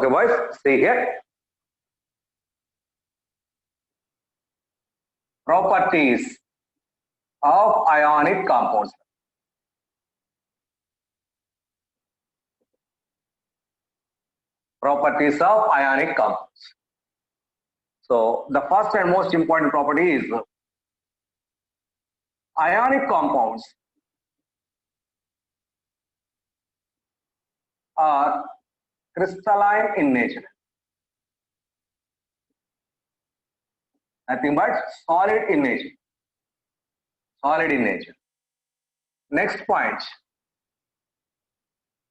important boys. See here. Properties of ionic compounds. Properties of ionic compounds. So the first and most important property is ionic compounds are crystalline in nature. Nothing but solid in nature. Solid in nature. Next point.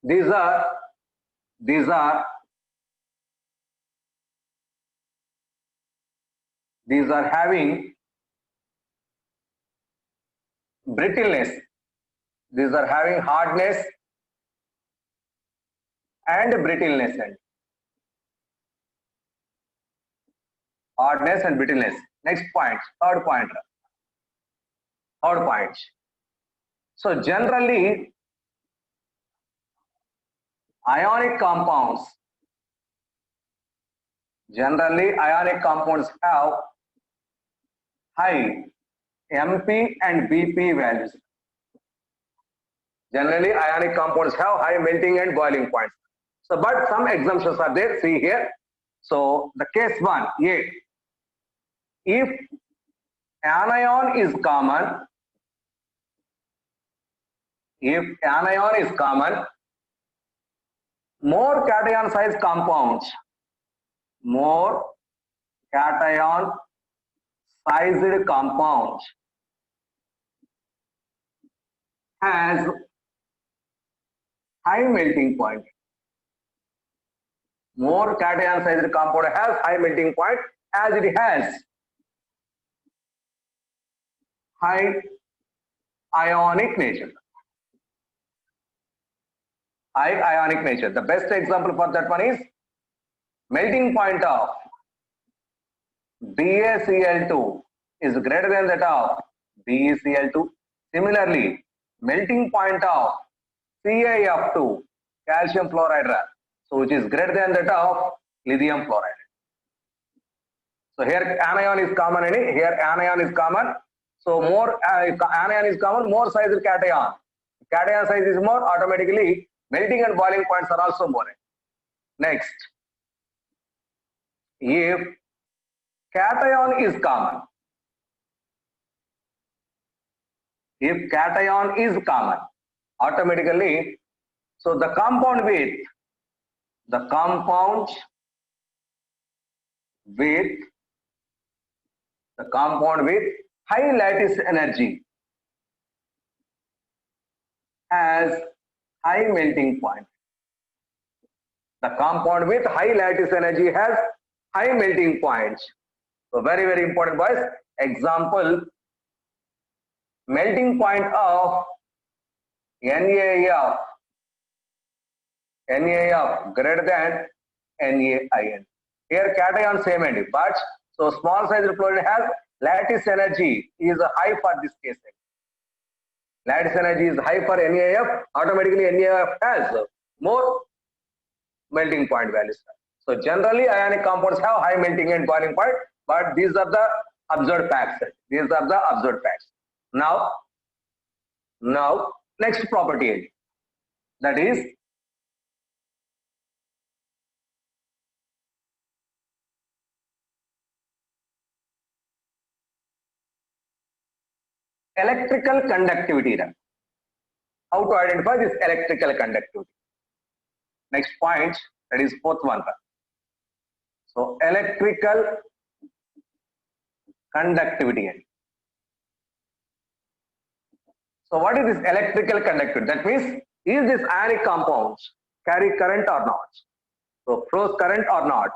These are having brittleness. These are having hardness and brittleness. Hardness and brittleness. Next point, third point. So generally, ionic compounds have high MP and BP values. Generally, ionic compounds have high melting and boiling points. So, but some exemptions are there. See here. So, the case 1, A. If anion is common, more cation sized compounds has high melting point. More cation sized compound has high melting point as it has high ionic nature. High ionic nature. The best example for that one is melting point of BaCl2 is greater than that of BeCl2. Similarly, melting point of CaF2, calcium fluoride, so which is greater than that of lithium fluoride. So here anion is common, So more anion is common, more size is cation. Cation size is more, automatically melting and boiling points are also more. Next, if cation is common, automatically, so the compound with high lattice energy has high melting point. The compound with high lattice energy has high melting points. So very, very important boys. Example, melting point of NaF greater than NaIn. Here cation same end, but so small size fluoride has lattice energy is high for this case. Lattice energy is high for NaF, automatically NaF has more melting point values. So generally ionic compounds have high melting and boiling point, but these are the observed facts. Now next property, that is electrical conductivity. How to identify this electrical conductivity? Next point, that is fourth one. So electrical conductivity. So what is this electrical conductivity? That means, is this ionic compounds carry current or not? So flows current or not?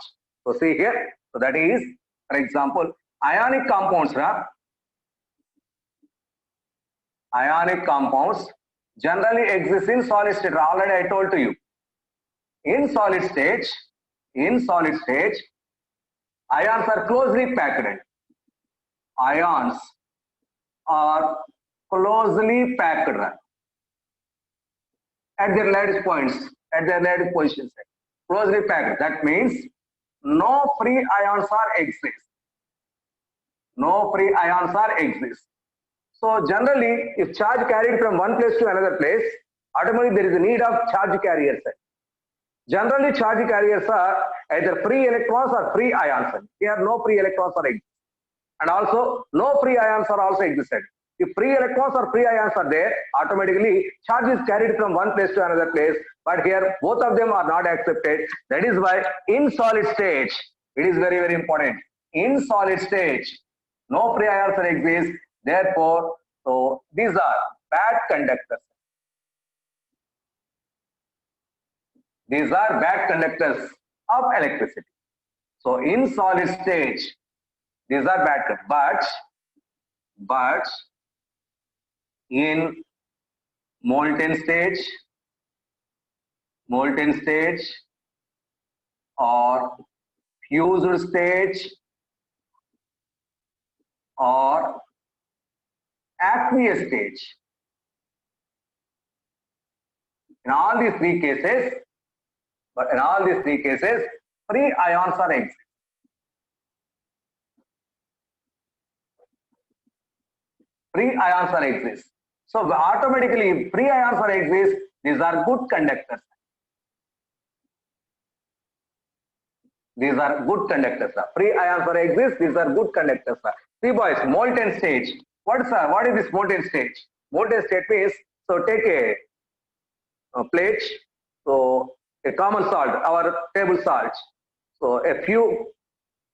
So see here. So that is, for example, ionic compounds generally exist in solid state. Already I told to you. In solid state, ions are closely packed. Ions are closely packed at their lattice points, at their lattice positions. closely packed. That means no free ions are exist. No free ions are exist. So generally, if charge carried from one place to another place, automatically there is a need of charge carriers. Generally, charge carriers are either free electrons or free ions. Here, no free electrons are exist, and also no free ions are also existed. If free electrons or free ions are there, automatically charge is carried from one place to another place. But here, both of them are not accepted. That is why in solid state, it is very, very important. In solid state, no free ions exist. Therefore, so these are bad conductors. These are bad conductors of electricity. So in solid state, these are bad conductors. But in molten stage or fused stage or aqueous stage, in all these three cases, free ions are exist. Free ions are exist. So automatically, free ions are exist. These are good conductors. These are good conductors. Free ions are exist. These are good conductors. See, boys, molten stage. What is this molten stage? Molten state means, so take a plate, so a common salt, our table salt. So a few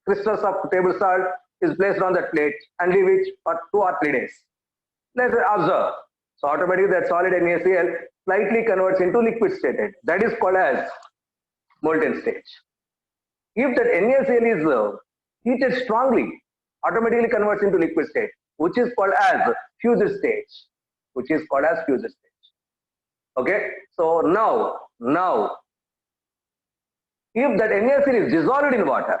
crystals of table salt is placed on that plate and leave it for 2 or 3 days. Let's observe. So automatically that solid NaCl slightly converts into liquid state. That is called as molten stage. If that NaCl is heated strongly, automatically converts into liquid state, which is called as fused stage. Okay. So now, if that NaCl is dissolved in water,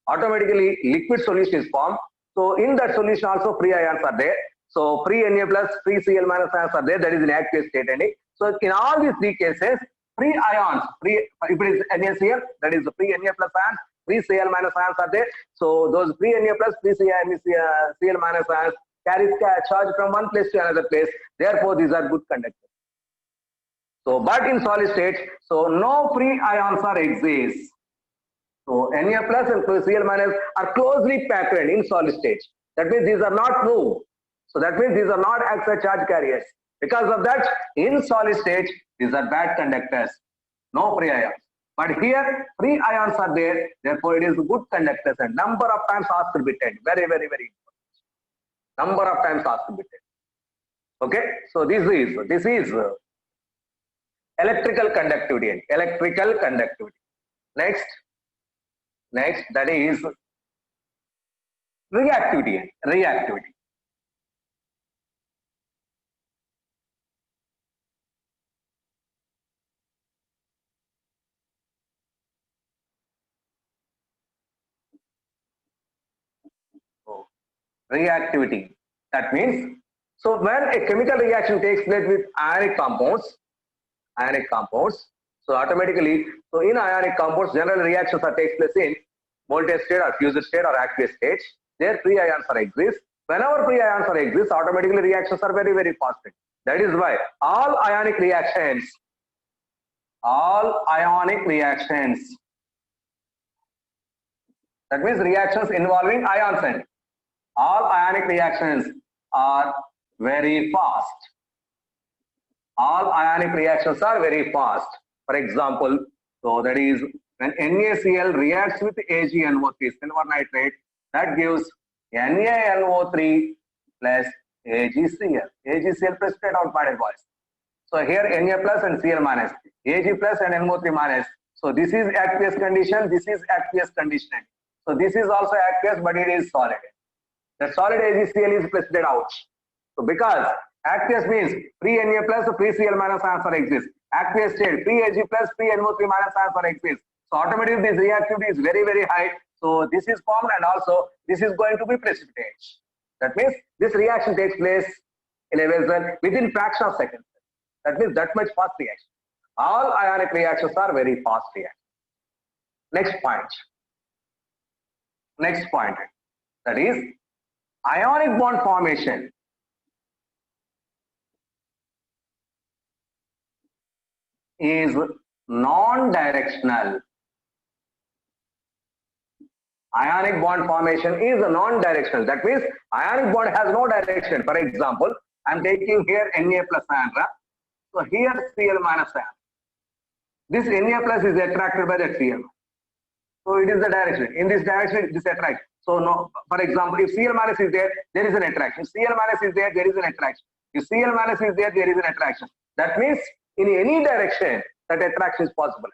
automatically liquid solution is formed. So in that solution also free ions are there. So free Na plus, free Cl minus ions are there. That is in aqueous state. So in all these three cases, free ions, if it is NaCl, that is free Na plus ions, free Cl minus ions are there. So those free Na plus, free Cl minus ions carry charge from one place to another place. Therefore, these are good conductors. So, but in solid state, so no free ions are exist. So Na plus and Cl minus are closely packed in solid state. That means these are not moved. So that means these are not extra charge carriers. Because of that, in solid state, these are bad conductors. No free ions. But here, free ions are there. Therefore, it is good conductors. And number of times asked to be 10. Very, very, very important. Number of times asked to be 10. Okay. So this is electrical conductivity. Next, that is reactivity. Reactivity. That means, so when a chemical reaction takes place with ionic compounds, so automatically, so in ionic compounds, general reactions are takes place in molten state or fused state or aqueous state. There free ions are exist. Whenever free ions are exist, automatically reactions are very, very fast. That is why all ionic reactions, that means reactions involving ions, and all ionic reactions are very fast. For example, so that is when NaCl reacts with AgNO3, silver nitrate, that gives NaNO3 plus AgCl. AgCl precipitate out by boys. So here Na plus and Cl minus, Ag plus and NO3 minus. So this is aqueous condition, this is aqueous condition. So this is also aqueous, but it is solid. The solid AgCl is precipitate out. So because aqueous means free Na plus, free Cl minus ions are exist. Aqueous state, free Ag plus, free NO3 minus ions are exist. So automatically this reactivity is very, very high. So this is formed and also this is going to be precipitate. That means this reaction takes place in a vessel within fraction of seconds. That means that much fast reaction. All ionic reactions are very fast reactions. Next point. Next point. That is ionic bond formation is non-directional. Ionic bond formation is non-directional. That means ionic bond has no direction. For example, I am taking here Na plus ion. So here Cl minus ion. This Na plus is attracted by that Cl. So it is the direction. In this direction, this attraction. So no, for example, if Cl minus is there, there is an attraction. If Cl minus is there, there is an attraction. If Cl minus is there, there is an attraction. That means in any direction, that attraction is possible.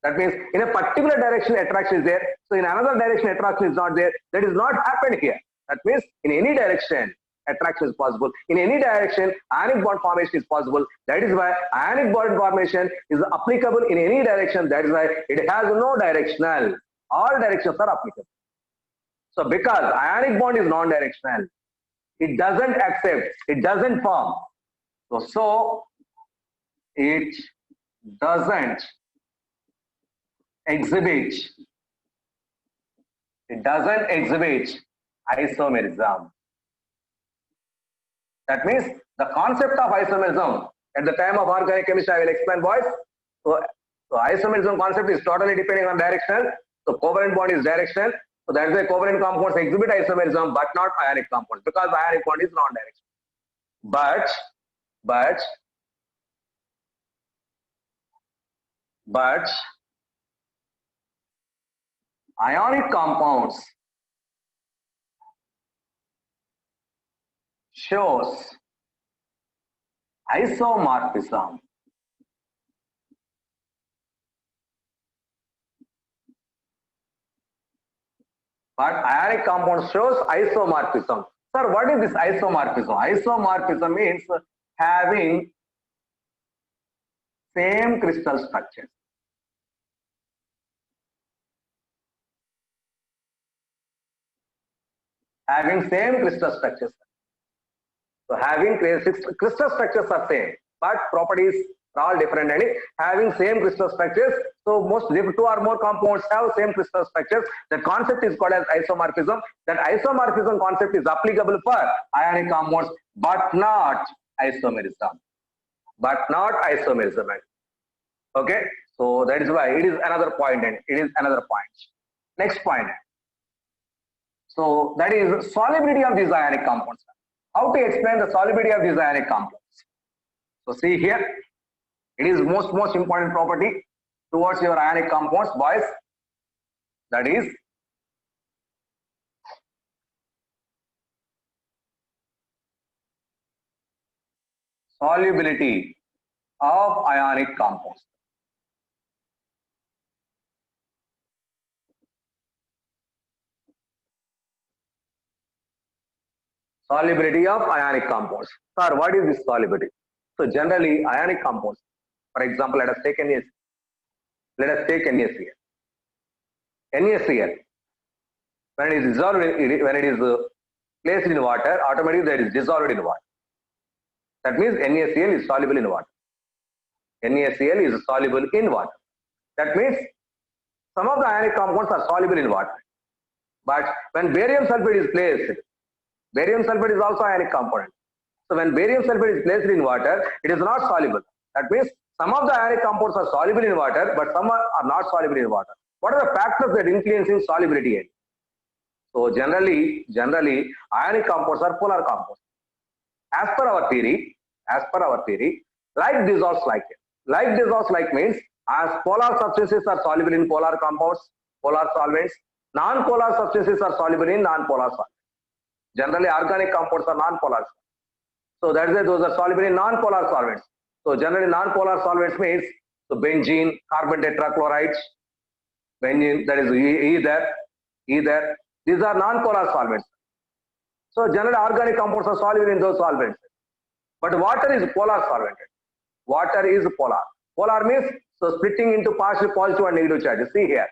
That means in a particular direction, attraction is there. So in another direction, attraction is not there. That is not happened here. That means in any direction, attraction is possible. In any direction, ionic bond formation is possible. That is why ionic bond formation is applicable in any direction. That is why it has no directional. All directions are applicable. So because ionic bond is non-directional, it doesn't accept, it doesn't form. So it doesn't exhibit. It doesn't exhibit isomerism. That means the concept of isomerism at the time of organic chemistry, I will explain, boys. So isomerism concept is totally depending on directional. So covalent bond is directional. So that is why covalent compounds exhibit isomerism, but not ionic compounds, because ionic bond is non-directional. But ionic compounds shows isomorphism. But ionic compound shows isomorphism. Sir, what is this isomorphism? Isomorphism means having same crystal structures. Having same crystal structures. So having crystal structures are same, but properties are all different. And having same crystal structures, so most two or more compounds have same crystal structures. The concept is called as isomorphism. That isomorphism concept is applicable for ionic compounds, but not isomerism. But not isomerism. Okay, so that is why it is another point, and it is another point. Next point. So that is solubility of these ionic compounds. How to explain the solubility of these ionic compounds? So see here, it is most important property towards your ionic compounds, boys. That is solubility of ionic compounds. Solubility of ionic compounds. Sir, what is this solubility? So generally, ionic compounds, for example, let us take NaCl. Let us take NaCl. NaCl, when it is dissolved, when it is placed in water, automatically that is dissolved in water. That means NaCl is soluble in water. NaCl is soluble in water. That means some of the ionic compounds are soluble in water. But when barium sulfate is placed, barium sulfate is also ionic component. So when barium sulfate is placed in water, it is not soluble. That means some of the ionic compounds are soluble in water, but some are not soluble in water. What are the factors that influence in solubility? So generally, ionic compounds are polar compounds. As per our theory, like dissolves like. Like dissolves like means as polar substances are soluble in polar compounds, polar solvents, non-polar substances are soluble in non-polar solvents. Generally, organic compounds are non-polar. So that is why those are soluble in non-polar solvents. So generally, non-polar solvents means so benzene, carbon tetrachlorides, benzene, that is ether. These are non-polar solvents. So generally, organic compounds are soluble in those solvents. But water is polar solvent. Water is polar. Polar means so splitting into partial positive and negative charges. See here,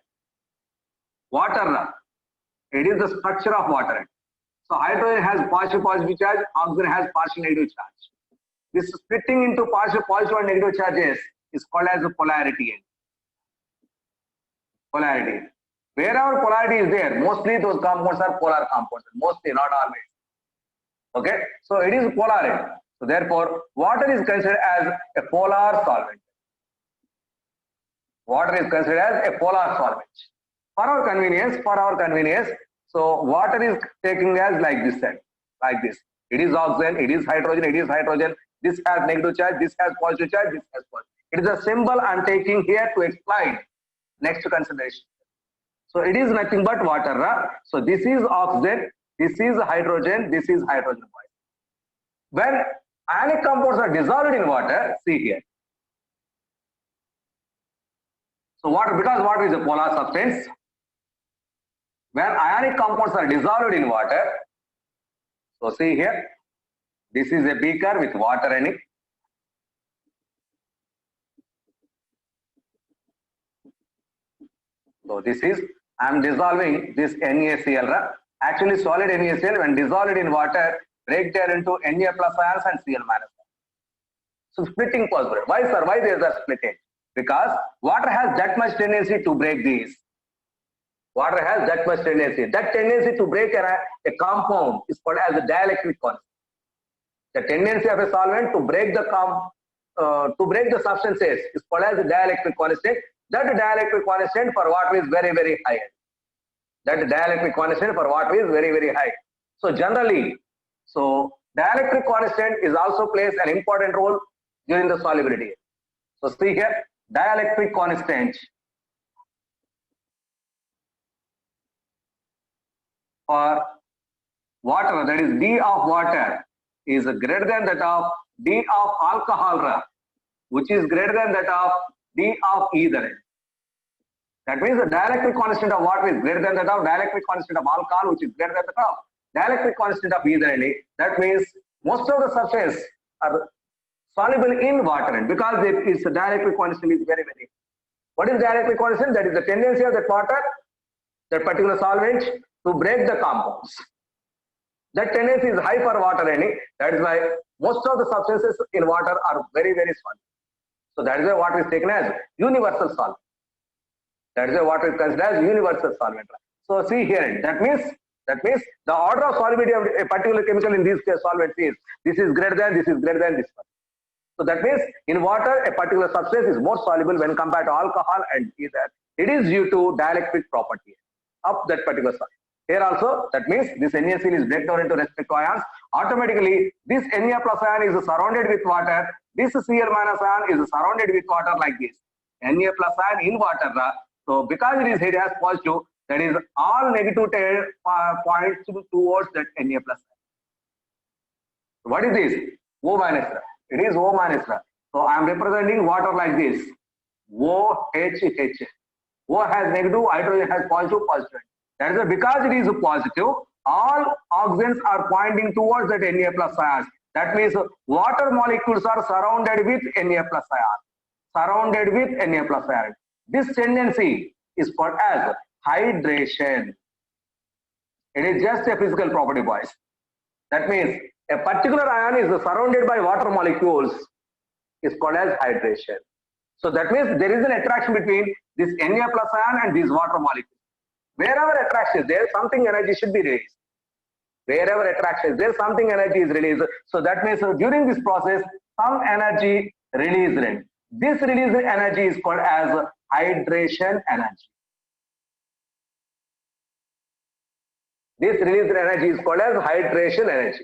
water. It is the structure of water. So hydrogen has partial positive charge, oxygen has partial negative charge. This splitting into partial positive and negative charges is called as a polarity end. Polarity. Wherever polarity is there, mostly those compounds are polar compounds. Mostly, not always. Okay, so it is polar end. So therefore, water is considered as a polar solvent. Water is considered as a polar solvent. For our convenience, so water is taken as like this side, like this. It is oxygen, it is hydrogen, it is hydrogen. This has negative charge, this has positive charge, this has positive. It is a symbol I'm taking here to explain next consideration. So it is nothing but water. So this is oxygen, this is hydrogen, this is hydrogen. When ionic compounds are dissolved in water, see here. So water, because water is a polar substance, when ionic compounds are dissolved in water, so see here, this is a beaker with water in it. So this is, I am dissolving this NaCl. Actually solid NaCl when dissolved in water break there into Na plus ions and Cl minus ions. So splitting possible. Why sir? Why there is a splitting? Because water has that much tendency to break these. Water has that much tendency. That tendency to break a compound is called as a dielectric constant. The tendency of a solvent to break the substances is called as a dielectric constant. That dielectric constant for water is very, very high. That dielectric constant for water is very, very high. So generally, so dielectric constant is also plays an important role during the solubility. So see here, dielectric constant for water, that is D of water, is greater than that of D of alcohol, which is greater than that of D of ether. That means the dielectric constant of water is greater than that of dielectric constant of alcohol, which is greater than that of dielectric constant of ether. That means most of the substances are soluble in water, and because its dielectric constant is very, very. What is dielectric constant? That is the tendency of that water, that particular solvent, to break the compounds. That tendency is high for water. That is why most of the substances in water are very, very soluble. So that is why water is taken as universal solvent. That is why water is considered as universal solvent. So see here, that means the order of solubility of a particular chemical in these solvents is this is greater than this one. So that means in water a particular substance is more soluble when compared to alcohol and ether. It is due to dielectric property of that particular solvent. Here also, that means this NaCl is break down into respective ions. Automatically, this Na plus ion is surrounded with water. This Cl minus ion is surrounded with water like this. Na plus ion in water. So because it has positive, that is all negative points towards that Na plus ion. So what is this? O minus. It is O minus. So I am representing water like this. OH. O has negative, hydrogen has positive. That is because it is positive, all oxygens are pointing towards that Na plus ions. That means water molecules are surrounded with Na plus ion. This tendency is called as hydration. It is just a physical property, boys. That means a particular ion is surrounded by water molecules is called as hydration. So that means there is an attraction between this Na plus ion and these water molecules. Wherever attraction is there, something energy should be released. Wherever attraction is there, something energy is released. So that means during this process, some energy released. This released energy is called as hydration energy. This released energy is called as hydration energy.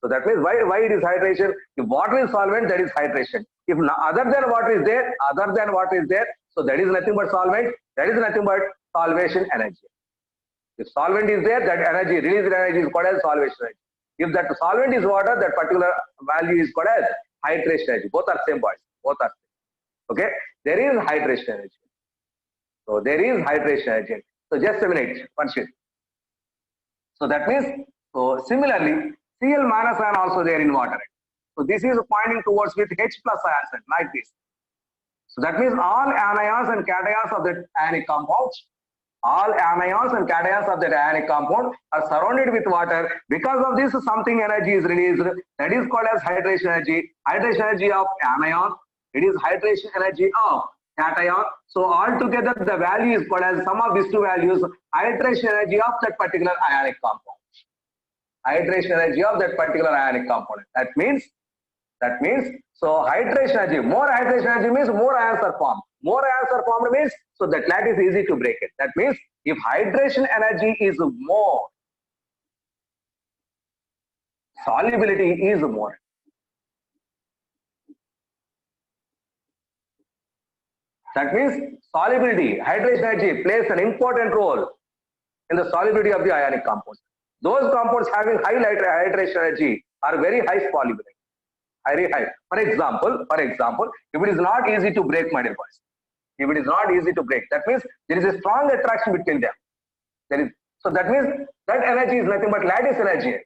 So that means why it is hydration? If water is solvent, that is hydration. If other than water is there, so that is nothing but solvent. That is nothing but solvation energy. If solvent is there, that energy, released energy is called as solvation energy. If that solvent is water, that particular value is called as hydration energy. Both are same, boys. Both are same. Okay? There is hydration energy. So there is hydration energy. So just a minute, one sheet. So that means, so similarly, Cl minus ion also there in water. So this is pointing towards with H plus ions like this. So that means all anions and cations of that ionic compounds, are surrounded with water. Because of this, something energy is released. That is called as hydration energy. Hydration energy of anion It is hydration energy of cation. So altogether the value is called as sum of these two values, hydration energy of that particular ionic compound. Hydration energy of that particular ionic component. That means, so hydration energy, more hydration energy means more ions are formed. More ions are formed means, so that lattice is easy to break it. That means if hydration energy is more, solubility is more. That means solubility, hydration energy plays an important role in the solubility of the ionic compounds. Those compounds having high hydration energy are very high solubility. Very high. For example, if it is not easy to break, my dear boys, if it is not easy to break, that means there is a strong attraction between them. So that means that energy is nothing but lattice energy.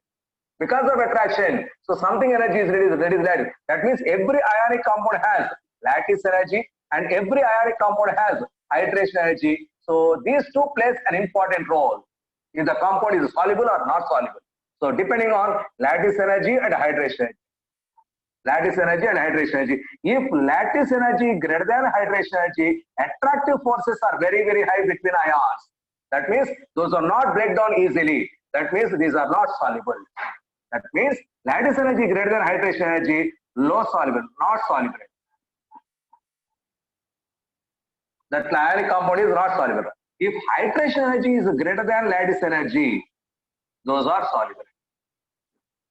Because of attraction, so something energy is released, that is lattice. That means every ionic compound has lattice energy and every ionic compound has hydration energy. So these two plays an important role if the compound is soluble or not soluble. So depending on lattice energy and hydration energy. Lattice energy and hydration energy. If lattice energy greater than hydration energy, attractive forces are very, very high between ions. That means those are not break down easily. That means these are not soluble. That means lattice energy greater than hydration energy, low soluble, not soluble. That ionic compound is not soluble. If hydration energy is greater than lattice energy, those are soluble.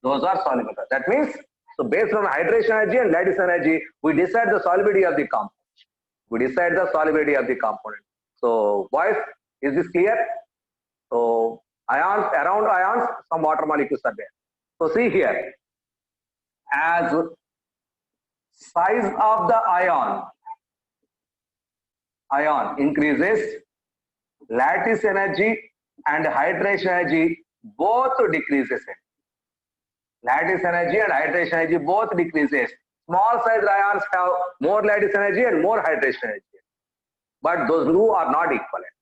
Those are soluble. That means, so based on hydration energy and lattice energy, we decide the solubility of the compound. We decide the solubility of the component. So, boys, is this clear? So, ions, around ions, some water molecules are there. So, see here, as size of the ion increases, lattice energy and hydration energy both decreases. Lattice energy and hydration energy both decreases. Small sized ions have more lattice energy and more hydration energy. But those two are not equivalent.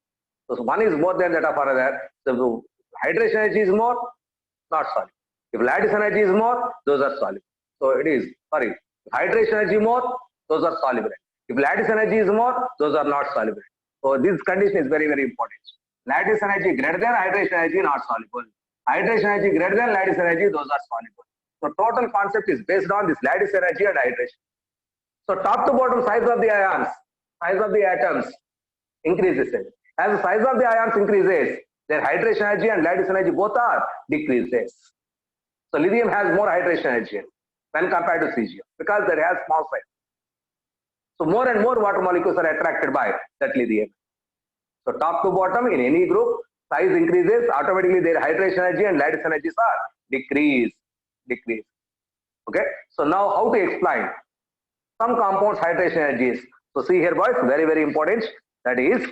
So one is more than that of another. So hydration energy is more, not solid. If lattice energy is more, those are solid. So it is, sorry, if hydration energy more, those are soluble. If lattice energy is more, those are not soluble. So this condition is very, very important. Lattice energy greater than hydration energy, not soluble. Hydration energy greater than lattice energy, those are soluble. So total concept is based on this lattice energy and hydration. So top to bottom size of the ions, size of the atoms increases. As the size of the ions increases, their hydration energy and lattice energy both are decreases. So lithium has more hydration energy when compared to cesium because it has small size. So more and more water molecules are attracted by that lithium. So top to bottom in any group, size increases, automatically their hydration energy and lattice energies are decrease. Okay. So now how to explain some compounds hydration energies. So see here, boys, very, very important. That is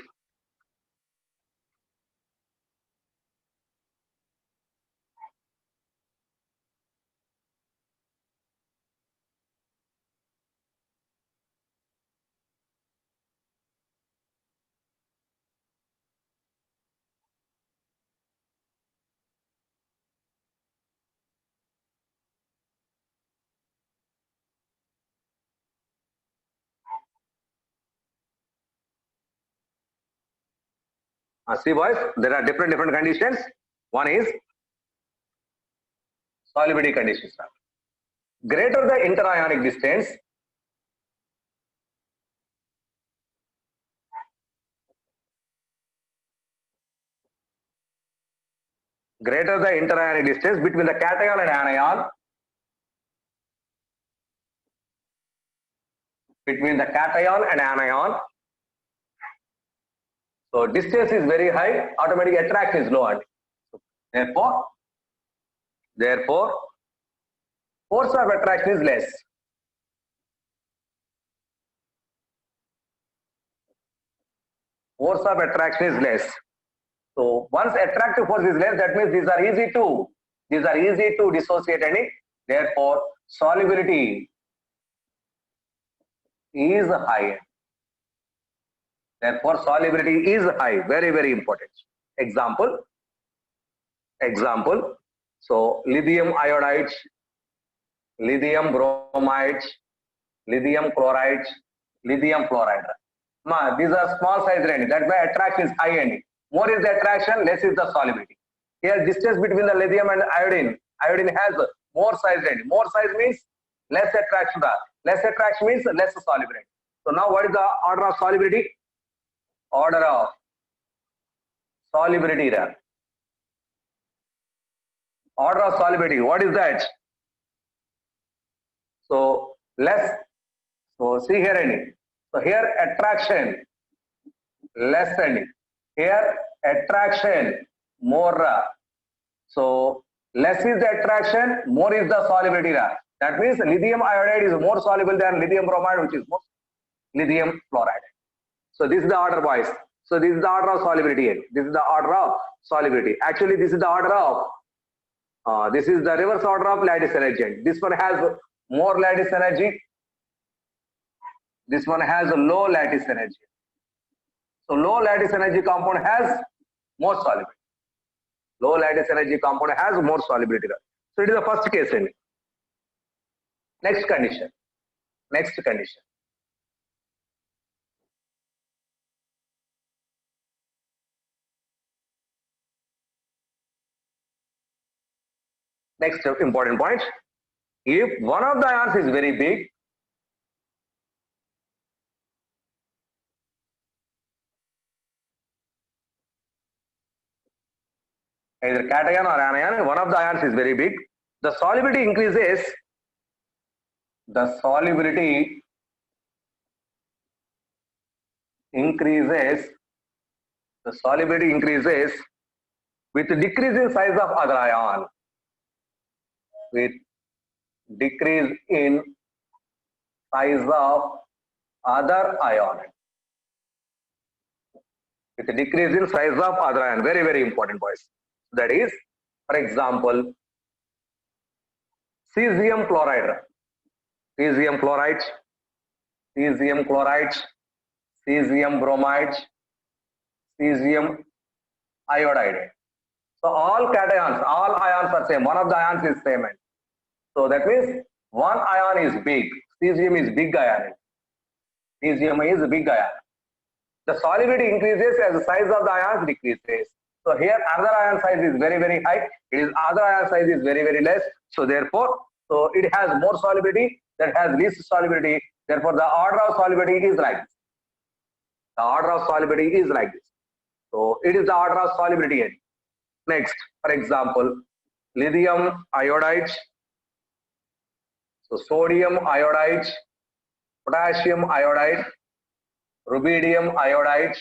see, boys, there are different conditions. One is solubility conditions. Greater the interionic distance, greater the interionic distance between the cation and anion, so distance is very high, automatic attraction is low. And therefore, force of attraction is less. Force of attraction is less. So once attractive force is less, that means these are easy to dissociate, and therefore solubility is high. Therefore solubility is high. Very, very important. Example. So lithium iodides, lithium bromides, lithium chloride, lithium fluoride. These are small size range. That's why attraction is high end. More is the attraction, less is the solubility. Here, distance between the lithium and iodine. Iodine has more size range. More size means less attraction. Less attraction means less solubility. So now, what is the order of solubility? Order of solubility. Order of solubility. What is that? So less. So see here ending. So here attraction less ending. Here attraction more. So less is the attraction, more is the solubility. That means lithium iodide is more soluble than lithium bromide, which is more lithium fluoride. So this is the order, boys. So this is the order of solubility. This is the order of solubility. Actually, this is the order of this is the reverse order of lattice energy. This one has more lattice energy. This one has a low lattice energy. So low lattice energy compound has more solubility. Low lattice energy compound has more solubility. So it is the first case. Next condition. Next condition. Next important point. If one of the ions is very big, either cation or anion, one of the ions is very big, the solubility increases. The solubility increases. The solubility increases with decrease in size of other ion. With decrease in size of other ion. With decrease in size of other ion. Very, very important, boys. That is, for example, cesium chloride, cesium chloride, cesium chloride, cesium bromide, cesium iodide. So all cations, all ions are same. One of the ions is same. So that means one ion is big. Cesium is big ion. Cesium is a big ion. The solubility increases as the size of the ions decreases. So here other ion size is very, very high. It is other ion size is very, very less. So therefore, so it has more solubility, that has least solubility. Therefore, the order of solubility is like this. The order of solubility is like this. So it is the order of solubility. Next, for example, lithium iodide, so sodium iodide, potassium iodide, rubidium iodide,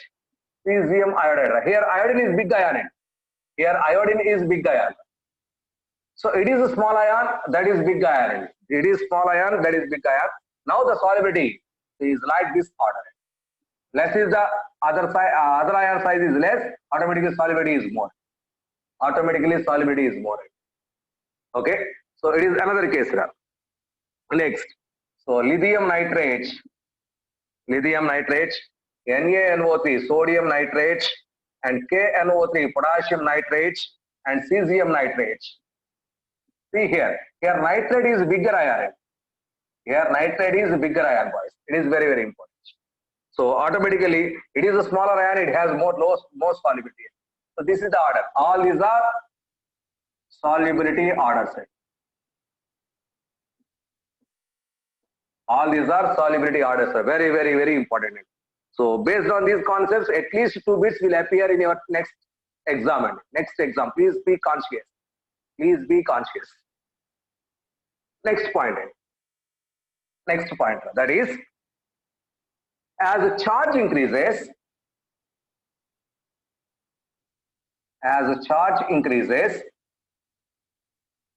cesium iodide. Here iodine is big ion. Here iodine is big ion. So it is a small ion, that is big ion. It is small ion, that is big ion. Now the solubility is like this order. Less is the other side, other ion size is less, automatically solubility is more. Automatically solubility is more. Okay, so it is another case. Next, so lithium nitrate, NaNO3, sodium nitrate, and KNO3, potassium nitrate, and cesium nitrate. See here nitrate is bigger ion. Here nitrate is bigger ion, boys. It is very, very important. So automatically, it is a smaller ion, it has more solubility. So this is the order. All these are solubility orders. All these are solubility orders. Very, very, very important. So based on these concepts, at least 2 bits will appear in your next exam. Next exam, please be conscious. Please be conscious. Next point. Next point. That is, as the charge increases,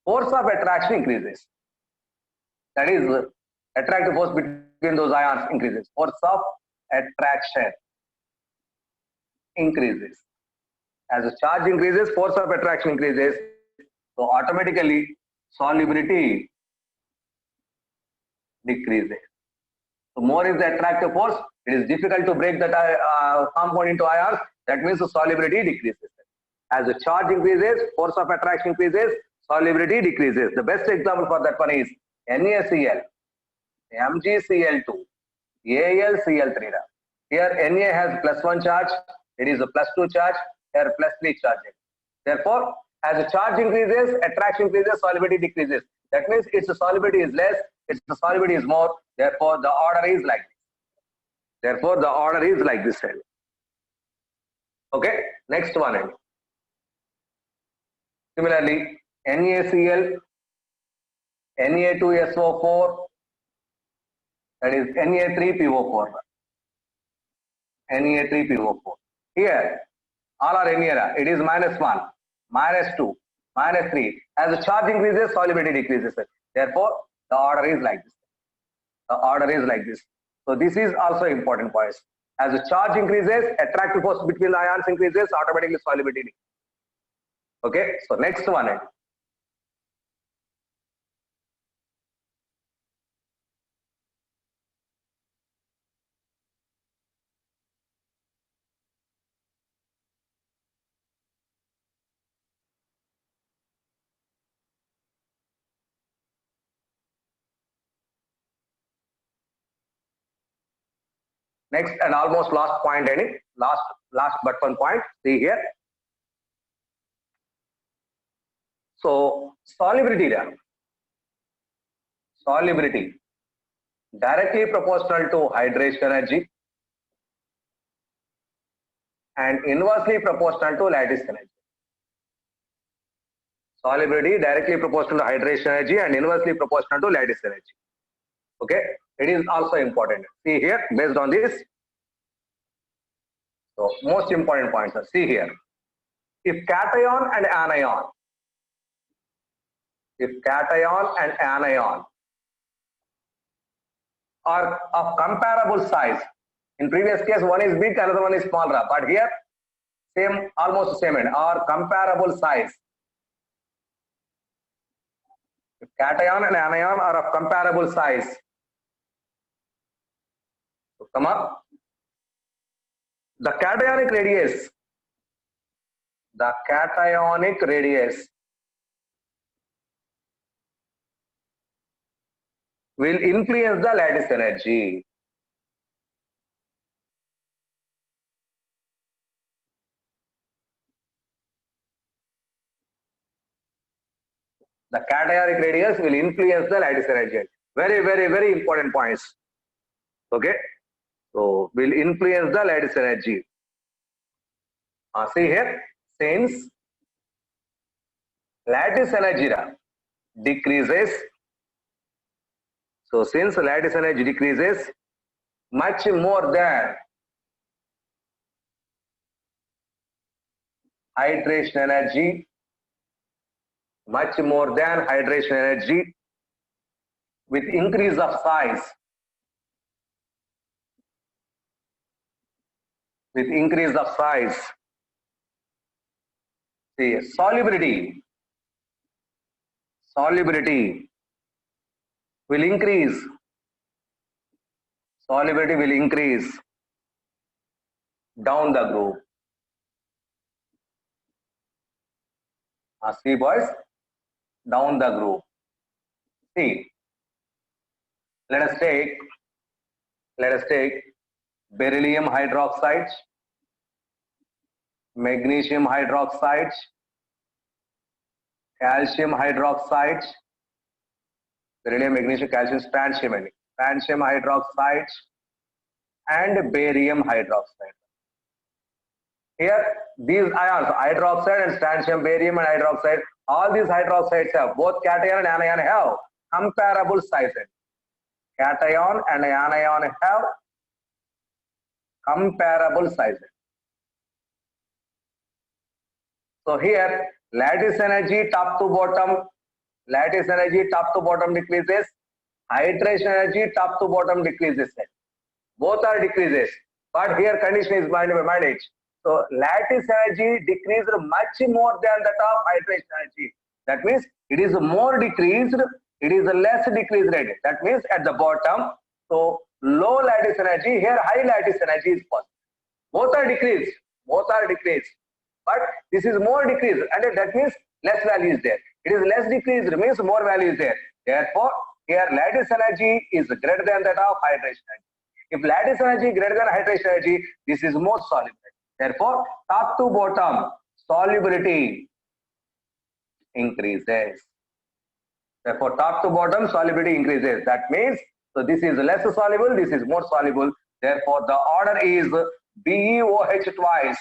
force of attraction increases. That is, attractive force between those ions increases. Force of attraction increases. As the charge increases, force of attraction increases. So automatically solubility decreases. So more is the attractive force. It is difficult to break that compound into ions. That means the solubility decreases. As the charge increases, force of attraction increases, solubility decreases. The best example for that one is NaCl. MgCl2, AlCl3. Here Na has +1 charge, it is a +2 charge, here +3 charge. Therefore, as the charge increases, attraction increases, solubility decreases. That means its solubility is less, its solubility is more. Therefore, the order is like this. Therefore, the order is like this. Okay, next one. Similarly, NaCl, Na2SO4, that is Na3PO4. Na3PO4. Here, all are NA. It is -1, -2, -3. As the charge increases, solubility decreases. Therefore, the order is like this. The order is like this. So this is also important point. As the charge increases, attractive force between the ions increases, automatically solubility decreases. Okay, so next one. Next and almost last point, last but one point. See here. So solubility directly proportional to hydration energy and inversely proportional to lattice energy. Solubility directly proportional to hydration energy and inversely proportional to lattice energy. Okay, it is also important. See here, based on this. So most important points are, see here. If cation and anion are of comparable size, in previous case one is big, another one is smaller, but here same, almost the same end, are comparable size. If cation and anion are of comparable size, so come up. The cationic radius will influence the lattice energy. The cationic radius will influence the lattice energy. Very, very, very important points. Okay, so will influence the lattice energy. See here, since lattice energy decreases, so since lattice energy decreases much more than hydration energy, with increase of size, see, solubility will increase. Solubility will increase down the group. See boys, down the group. See, let us take beryllium hydroxide, magnesium hydroxide, calcium hydroxide, beryllium, magnesium, calcium, strontium hydroxide, and barium hydroxide. Here, these ions, hydroxide and strontium, barium and hydroxide, all these hydroxides have, both cation and anion have comparable sizes. Cation and anion have comparable sizes. So here, lattice energy top to bottom decreases, hydration energy top to bottom decreases. Both are decreases, but here condition is managed. So lattice energy decreased much more than that of hydration energy. That means it is more decreased, it is a less decreased rate. That means at the bottom, so low lattice energy, here high lattice energy is possible. Both are decreased, but this is more decreased, and that means less value is there. It is less decreased means more value is there. Therefore, Here lattice energy is greater than that of hydration energy. If lattice energy greater than hydration energy, this is more soluble. Therefore, top to bottom solubility increases. Therefore, top to bottom solubility increases. That means, so this is less soluble, this is more soluble. Therefore, the order is BeOH twice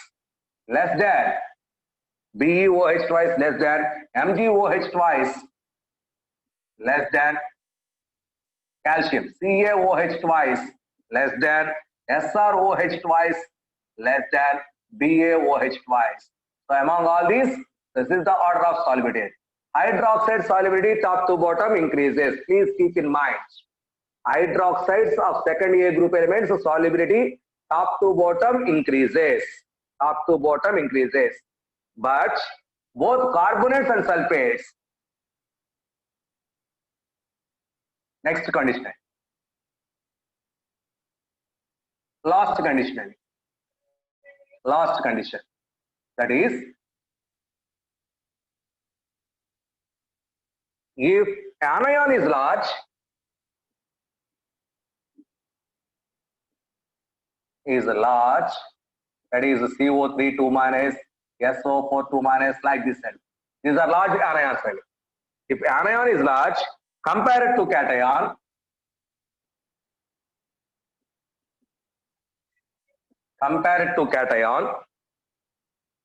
less than BeOH twice less than MgOH twice less than calcium. CaOH twice less than SrOH twice less than BaOH twice. So among all these, this is the order of solubility. Hydroxide solubility top to bottom increases. Please keep in mind. Hydroxides of second A group elements solubility top to bottom increases. Top to bottom increases. But both carbonates and sulfates. Next condition. Last condition. Last condition. That is, if anion is large, that is CO3 2 minus, SO4 2 minus, like this. These are large anions. If anion is large, compare it to cation. Compare it to cation.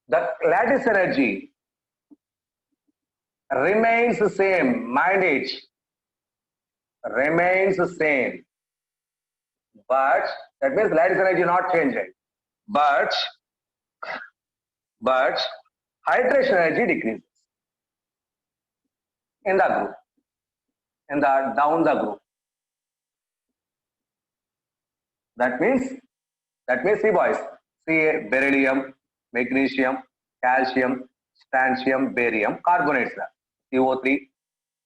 The lattice energy remains the same. Mind it. Remains the same. But that means lattice energy not changing. But hydration energy decreases in the group, down the group. That means, see boys, Ca, beryllium, magnesium, calcium, strontium, barium, carbonates. CO3,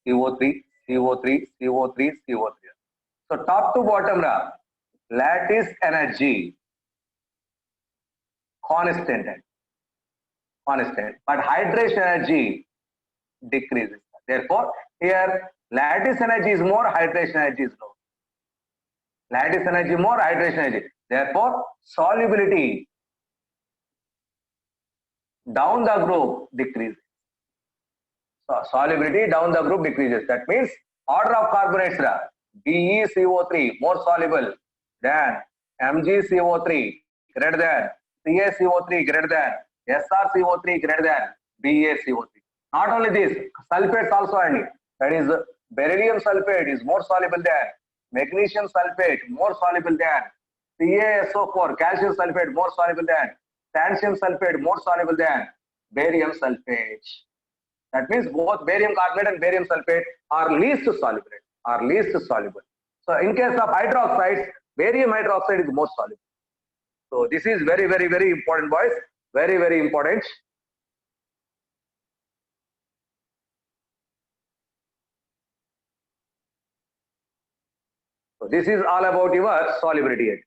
CO3, CO3, CO3, CO3. So top to bottom, lattice energy constant, but hydration energy decreases. Therefore, here lattice energy is more, hydration energy is low. Lattice energy more, hydration energy. Therefore, solubility down the group decreases. So solubility down the group decreases. That means order of carbonates, BeCO3 more soluble than MgCO3 greater than CaCO3 greater than SrCO3 greater than BaCO3. Not only this, sulfates also, and that is beryllium sulfate is more soluble than magnesium sulfate, more soluble than CaSO4, calcium sulfate more soluble than strontium sulfate, more soluble than barium sulfate. That means both barium carbonate and barium sulfate are least soluble. So in case of hydroxides, barium hydroxide is more soluble. So this is very, very, very important, boys. Very, very important. So this is all about your solubility.